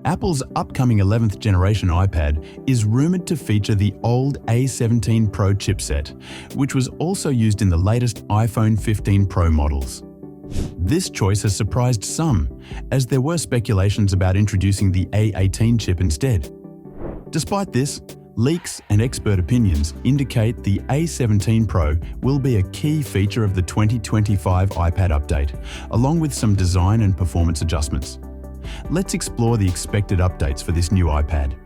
Apple's upcoming 11th generation iPad is rumored to feature the old A17 Pro chipset, which was also used in the latest iPhone 15 Pro models. This choice has surprised some, as there were speculations about introducing the A18 chip instead. Despite this, leaks and expert opinions indicate the A17 Pro will be a key feature of the 2025 iPad update, along with some design and performance adjustments. Let's explore the expected updates for this new iPad.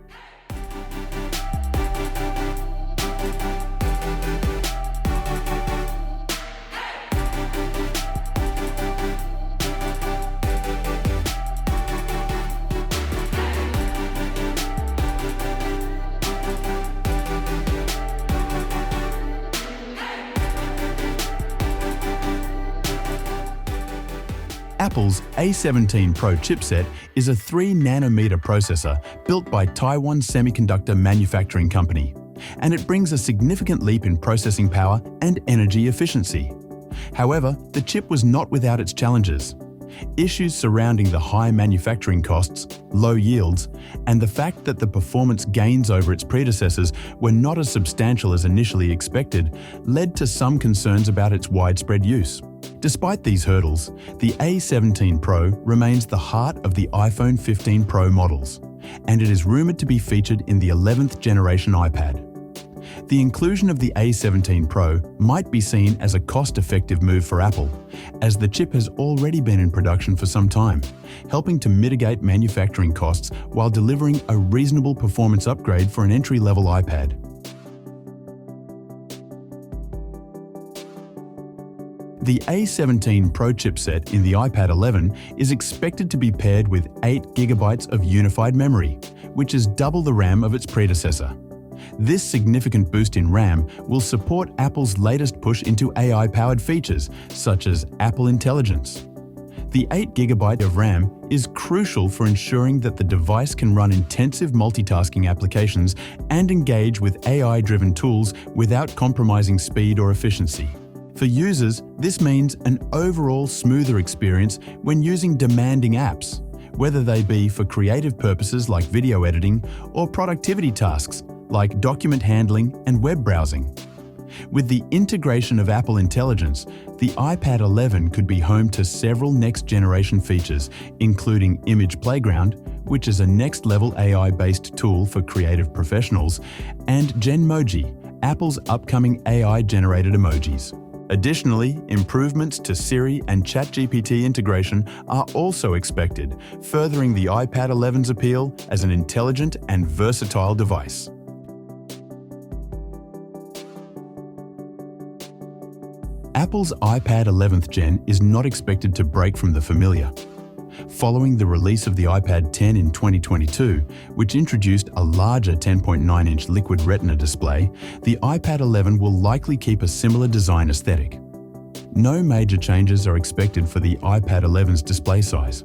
Apple's A17 Pro chipset is a 3-nanometer processor built by Taiwan Semiconductor Manufacturing Company, and it brings a significant leap in processing power and energy efficiency. However, the chip was not without its challenges. Issues surrounding the high manufacturing costs, low yields, and the fact that the performance gains over its predecessors were not as substantial as initially expected led to some concerns about its widespread use. Despite these hurdles, the A17 Pro remains the heart of the iPhone 15 Pro models, and it is rumored to be featured in the 11th generation iPad. The inclusion of the A17 Pro might be seen as a cost-effective move for Apple, as the chip has already been in production for some time, helping to mitigate manufacturing costs while delivering a reasonable performance upgrade for an entry-level iPad. The A17 Pro chipset in the iPad 11 is expected to be paired with 8GB of unified memory, which is double the RAM of its predecessor. This significant boost in RAM will support Apple's latest push into AI-powered features, such as Apple Intelligence. The 8GB of RAM is crucial for ensuring that the device can run intensive multitasking applications and engage with AI-driven tools without compromising speed or efficiency. For users, this means an overall smoother experience when using demanding apps, whether they be for creative purposes like video editing or productivity tasks like document handling and web browsing. With the integration of Apple Intelligence, the iPad 11 could be home to several next-generation features, including Image Playground, which is a next-level AI-based tool for creative professionals, and Genmoji, Apple's upcoming AI-generated emojis. Additionally, improvements to Siri and ChatGPT integration are also expected, furthering the iPad 11's appeal as an intelligent and versatile device. Apple's iPad 11th Gen is not expected to break from the familiar. Following the release of the iPad 10 in 2022, which introduced a larger 10.9-inch Liquid Retina display, the iPad 11 will likely keep a similar design aesthetic. No major changes are expected for the iPad 11's display size.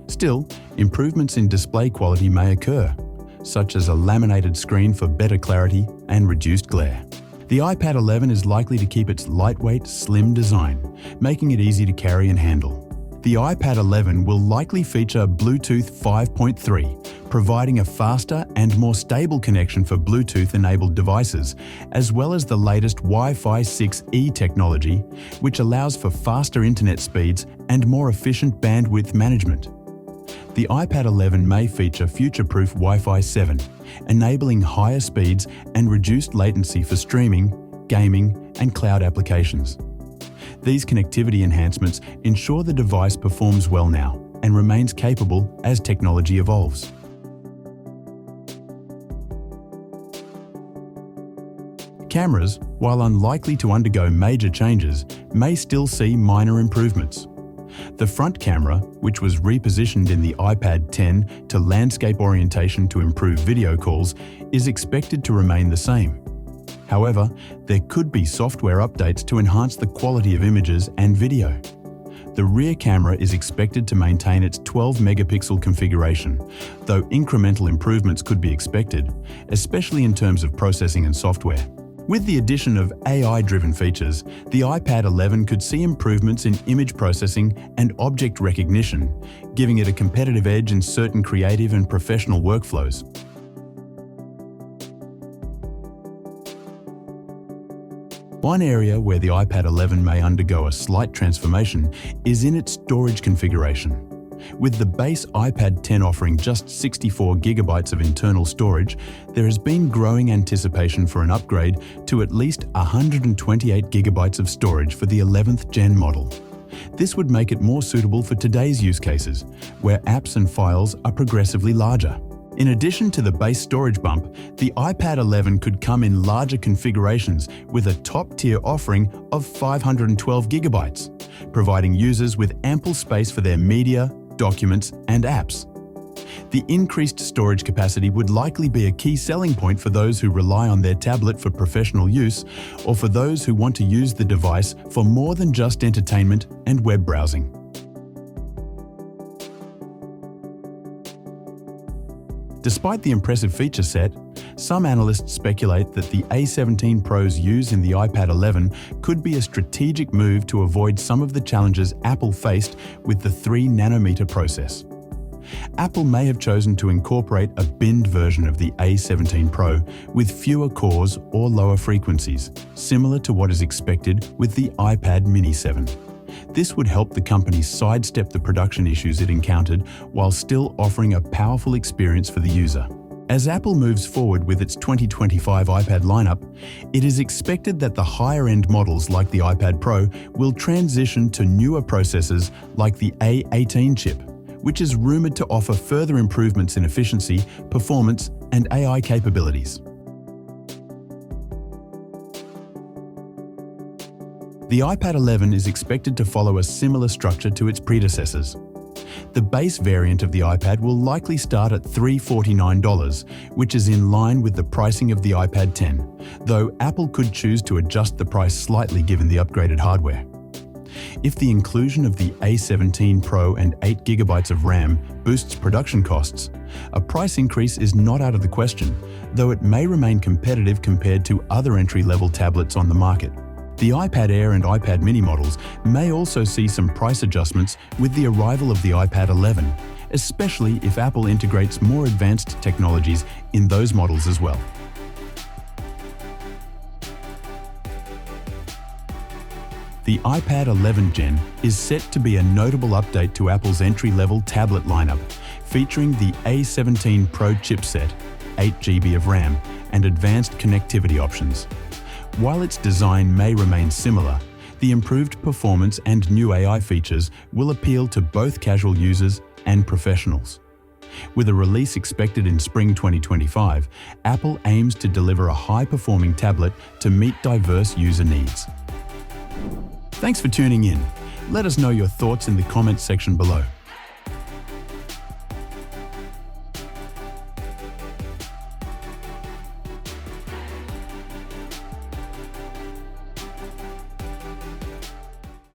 Still, improvements in display quality may occur, such as a laminated screen for better clarity and reduced glare. The iPad 11 is likely to keep its lightweight, slim design, making it easy to carry and handle. The iPad 11 will likely feature Bluetooth 5.3, providing a faster and more stable connection for Bluetooth-enabled devices, as well as the latest Wi-Fi 6E technology, which allows for faster internet speeds and more efficient bandwidth management. The iPad 11 may feature future-proof Wi-Fi 7, enabling higher speeds and reduced latency for streaming, gaming, and cloud applications. These connectivity enhancements ensure the device performs well now and remains capable as technology evolves. Cameras, while unlikely to undergo major changes, may still see minor improvements. The front camera, which was repositioned in the iPad 10 to landscape orientation to improve video calls, is expected to remain the same. However, there could be software updates to enhance the quality of images and video. The rear camera is expected to maintain its 12-megapixel configuration, though incremental improvements could be expected, especially in terms of processing and software. With the addition of AI-driven features, the iPad 11 could see improvements in image processing and object recognition, giving it a competitive edge in certain creative and professional workflows. One area where the iPad 11 may undergo a slight transformation is in its storage configuration. With the base iPad 10 offering just 64 GB of internal storage, there has been growing anticipation for an upgrade to at least 128 GB of storage for the 11th Gen model. This would make it more suitable for today's use cases, where apps and files are progressively larger. In addition to the base storage bump, the iPad 11 could come in larger configurations with a top-tier offering of 512 GB, providing users with ample space for their media, documents, and apps. The increased storage capacity would likely be a key selling point for those who rely on their tablet for professional use, or for those who want to use the device for more than just entertainment and web browsing. Despite the impressive feature set, some analysts speculate that the A17 Pro's use in the iPad 11 could be a strategic move to avoid some of the challenges Apple faced with the 3nm process. Apple may have chosen to incorporate a binned version of the A17 Pro with fewer cores or lower frequencies, similar to what is expected with the iPad mini 7. This would help the company sidestep the production issues it encountered while still offering a powerful experience for the user. As Apple moves forward with its 2025 iPad lineup, it is expected that the higher-end models like the iPad Pro will transition to newer processors like the A18 chip, which is rumored to offer further improvements in efficiency, performance, and AI capabilities. The iPad 11 is expected to follow a similar structure to its predecessors. The base variant of the iPad will likely start at $349, which is in line with the pricing of the iPad 10, though Apple could choose to adjust the price slightly given the upgraded hardware. If the inclusion of the A17 Pro and 8 GB of RAM boosts production costs, a price increase is not out of the question, though it may remain competitive compared to other entry-level tablets on the market. The iPad Air and iPad mini models may also see some price adjustments with the arrival of the iPad 11, especially if Apple integrates more advanced technologies in those models as well. The iPad 11 Gen is set to be a notable update to Apple's entry-level tablet lineup, featuring the A17 Pro Chipset, 8 GB of RAM, and advanced connectivity options. While its design may remain similar, the improved performance and new AI features will appeal to both casual users and professionals. With a release expected in spring 2025, Apple aims to deliver a high-performing tablet to meet diverse user needs. Thanks for tuning in. Let us know your thoughts in the comments section below.